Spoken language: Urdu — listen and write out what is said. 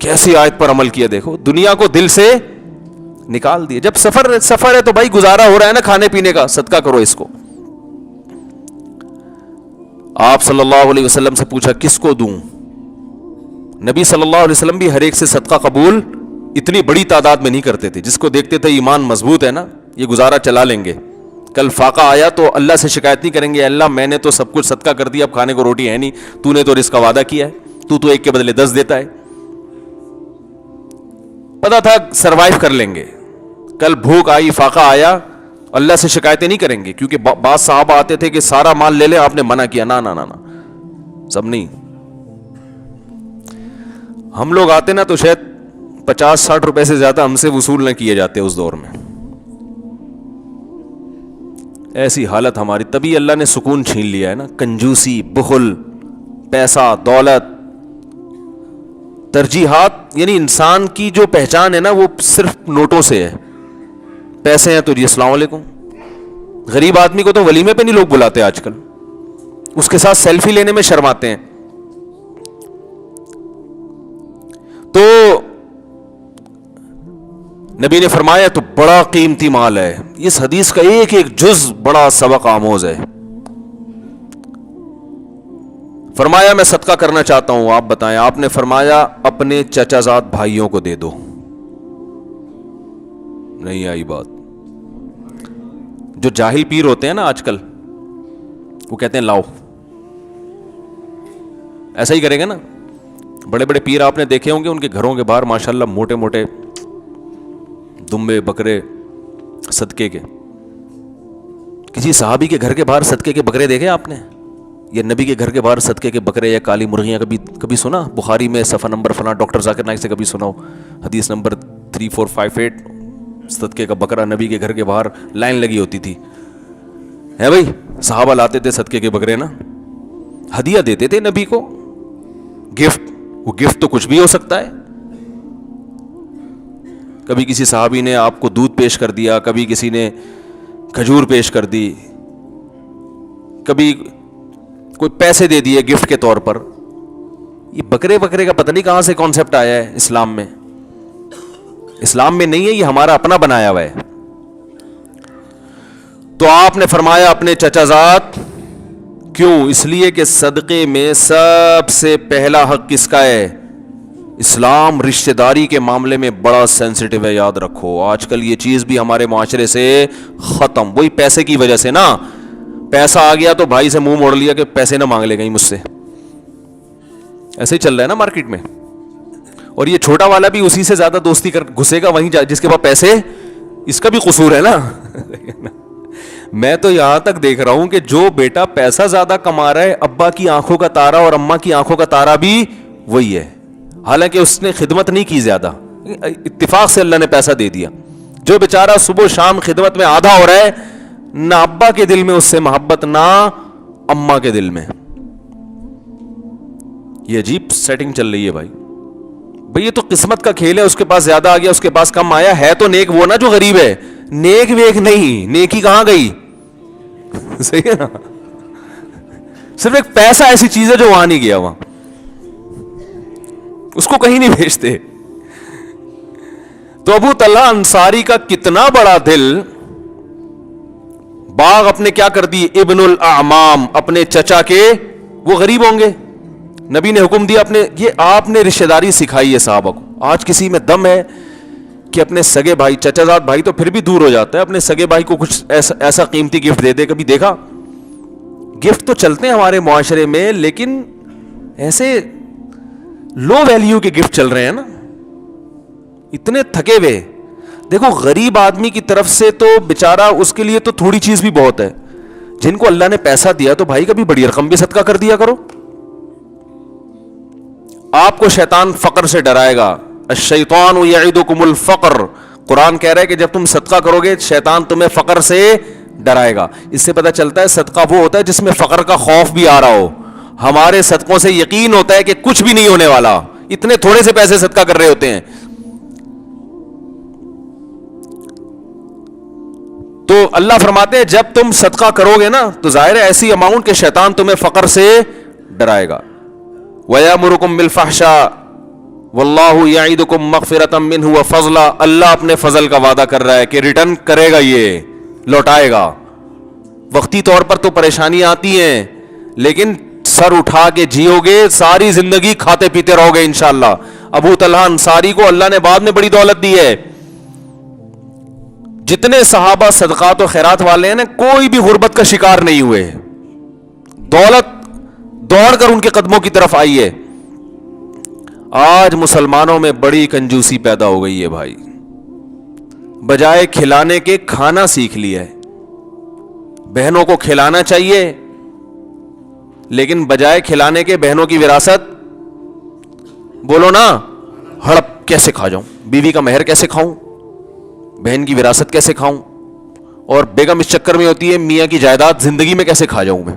کیسی آیت پر عمل کیا دیکھو, دنیا کو دل سے نکال دیا. جب سفر ہے تو بھائی گزارا ہو رہا ہے نا کھانے پینے کا, صدقہ کرو اس کو. آپ صلی اللہ علیہ وسلم سے پوچھا کس کو دوں؟ نبی صلی اللہ علیہ وسلم بھی ہر ایک سے صدقہ قبول اتنی بڑی تعداد میں نہیں کرتے تھے. جس کو دیکھتے تھے ایمان مضبوط ہے نا, یہ گزارا چلا لیں گے, کل فاقہ آیا تو اللہ سے شکایت نہیں کریں گے, اللہ میں نے تو سب کچھ صدقہ کر دیا, اب کھانے کو روٹی ہے نہیں, تو نے تو رزق کا وعدہ کیا ہے, تو ایک کے بدلے 10 دیتا ہے. پتا تھا سروائیو کر لیں گے. کل بھوک آئی, فاقہ آیا, اللہ سے شکایتیں نہیں کریں گے, کیونکہ بعض صحابہ آتے تھے کہ سارا مال لے لیں, آپ نے منع کیا, نا نا نا نا, سب نہیں. ہم لوگ آتے نا تو شاید 50-60 روپے سے زیادہ ہم سے وصول نہ کیے جاتے اس دور میں. ایسی حالت ہماری, تبھی اللہ نے سکون چھین لیا ہے نا. کنجوسی, بخل, پیسہ, دولت, ترجیحات, یعنی انسان کی جو پہچان ہے نا وہ صرف نوٹوں سے ہے. پیسے ہیں تو جی السلام علیکم. غریب آدمی کو تو ولیمے پہ نہیں لوگ بلاتے آج کل, اس کے ساتھ سیلفی لینے میں شرماتے ہیں. تو نبی نے فرمایا تو بڑا قیمتی مال ہے. اس حدیث کا ایک ایک جز بڑا سبق آموز ہے. فرمایا میں صدقہ کرنا چاہتا ہوں, آپ بتائیں. آپ نے فرمایا اپنے چچا زاد بھائیوں کو دے دو. نہیں آئی بات. جو جاہل پیر ہوتے ہیں نا آج کل, وہ کہتے ہیں لاؤ, ایسا ہی کریں گے نا. بڑے بڑے پیر آپ نے دیکھے ہوں گے, ان کے گھروں کے باہر ماشاءاللہ موٹے موٹے دمبے بکرے صدقے کے. کسی صحابی کے گھر کے باہر صدقے کے بکرے دیکھے آپ نے؟ یا نبی کے گھر کے باہر صدقے کے بکرے یا کالی مرغیاں کبھی سنا؟ بخاری میں صفحہ نمبر فلاں ڈاکٹر ذاکر نائک سے کبھی سنا ہو, حدیث نمبر 3458, صدقے کا بکرا نبی کے گھر کے باہر لائن لگی ہوتی تھی. ہے بھائی, صحابہ لاتے تھے صدقے کے بکرے نا, ہدیہ دیتے تھے نبی کو, گفٹ. وہ گفٹ تو کچھ بھی ہو سکتا ہے. کبھی کسی صحابی نے آپ کو دودھ پیش کر دیا, کبھی کسی نے کھجور پیش کر دی, کبھی کوئی پیسے دے دیے گفٹ کے طور پر. یہ بکرے کا پتہ نہیں کہاں سے کانسیپٹ آیا ہے اسلام میں. اسلام میں نہیں ہے, یہ ہمارا اپنا بنایا ہوا ہے. تو آپ نے فرمایا اپنے چچا زاد. کیوں؟ اس لیے کہ صدقے میں سب سے پہلا حق کس کا ہے؟ اسلام رشتہ داری کے معاملے میں بڑا سینسٹیو ہے, یاد رکھو. آج کل یہ چیز بھی ہمارے معاشرے سے ختم, وہی پیسے کی وجہ سے نا. پیسہ آ گیا تو بھائی سے منہ موڑ لیا کہ پیسے نہ مانگ لے کہیں مجھ سے. ایسے ہی چل رہا ہے نا مارکیٹ میں. اور یہ چھوٹا والا بھی اسی سے زیادہ دوستی کر گھسے گا وہیں جس کے پاس پیسے. اس کا بھی قصور ہے نا. میں تو یہاں تک دیکھ رہا ہوں کہ جو بیٹا پیسہ زیادہ کما رہا ہے, ابا کی آنکھوں کا تارا اور اماں کی آنکھوں کا تارا بھی وہی ہے, حالانکہ اس نے خدمت نہیں کی زیادہ, اتفاق سے اللہ نے پیسہ دے دیا. جو بیچارہ صبح شام خدمت میں آدھا ہو رہا ہے, نہ ابا کے دل میں اس سے محبت, نہ اماں کے دل میں. یہ عجیب سیٹنگ چل رہی ہے بھائی. یہ تو قسمت کا کھیل ہے. اس کے پاس زیادہ آ گیا, اس کے پاس کم آیا. ہے تو نیک وہ نا جو غریب ہے, نیک ویک نہیں. نیکی کہاں گئی؟ صحیح ہے نا. صرف ایک پیسہ ایسی چیز ہے جو وہاں نہیں گیا, وہاں اس کو کہیں نہیں بھیجتے. تو ابو طلحہ انصاری کا کتنا بڑا دل. باغ اپنے کیا کر دی؟ ابن الاعمام, اپنے چچا کے. وہ غریب ہوں گے, نبی نے حکم دیا اپنے. یہ آپ نے رشتہ داری سکھائی ہے صحابہ کو. آج کسی میں دم ہے کہ اپنے سگے بھائی, چچا زاد بھائی تو پھر بھی دور ہو جاتا ہے, اپنے سگے بھائی کو کچھ ایسا قیمتی گفٹ دے دے. کبھی دیکھا؟ گفٹ تو چلتے ہیں ہمارے معاشرے میں, لیکن ایسے لو ویلیو کے گفٹ چل رہے ہیں نا, اتنے تھکے ہوئے. دیکھو غریب آدمی کی طرف سے تو بیچارہ, اس کے لیے تو تھوڑی چیز بھی بہت ہے. جن کو اللہ نے پیسہ دیا تو بھائی کبھی بڑی رقم بھی صدقہ کر دیا کرو. آپ کو شیطان فقر سے ڈرائے گا. الشیطان یعدکم الفقر, قرآن کہہ رہا ہے کہ جب تم صدقہ کرو گے شیطان تمہیں فقر سے ڈرائے گا. اس سے پتہ چلتا ہے صدقہ وہ ہوتا ہے جس میں فقر کا خوف بھی آ رہا ہو. ہمارے صدقوں سے یقین ہوتا ہے کہ کچھ بھی نہیں ہونے والا, اتنے تھوڑے سے پیسے صدقہ کر رہے ہوتے ہیں. تو اللہ فرماتے ہیں جب تم صدقہ کرو گے نا تو ظاہر ہے ایسی اماؤنٹ کہ شیطان تمہیں فقر سے ڈرائے گا. وَيَأْمُرُكُمْ بِالْفَحْشَاءِ, واللہ یعیدکم مغفرۃ منہ وفضلا, اللہ اپنے فضل کا وعدہ کر رہا ہے کہ ریٹرن کرے گا, یہ لوٹائے گا. وقتی طور پر تو پریشانیاں آتی ہیں, لیکن سر اٹھا کے جیو گے, ساری زندگی کھاتے پیتے رہو گے انشاءاللہ. ابو طلحہ انصاری کو اللہ نے بعد میں بڑی دولت دی ہے. جتنے صحابہ صدقات و خیرات والے ہیں نا, کوئی بھی غربت کا شکار نہیں ہوئے, دولت دوڑ کر ان کے قدموں کی طرف آئی ہے. آج مسلمانوں میں بڑی کنجوسی پیدا ہو گئی ہے بھائی, بجائے کھلانے کے کھانا سیکھ لیا ہے. بہنوں کو کھلانا چاہیے, لیکن بجائے کھلانے کے بہنوں کی وراثت, بولو نا, ہڑپ کیسے کھا جاؤں, بیوی کا مہر کیسے کھاؤں, بہن کی وراثت کیسے کھاؤں, اور بیگم اس چکر میں ہوتی ہے میاں کی جائیداد زندگی میں کیسے کھا جاؤں میں.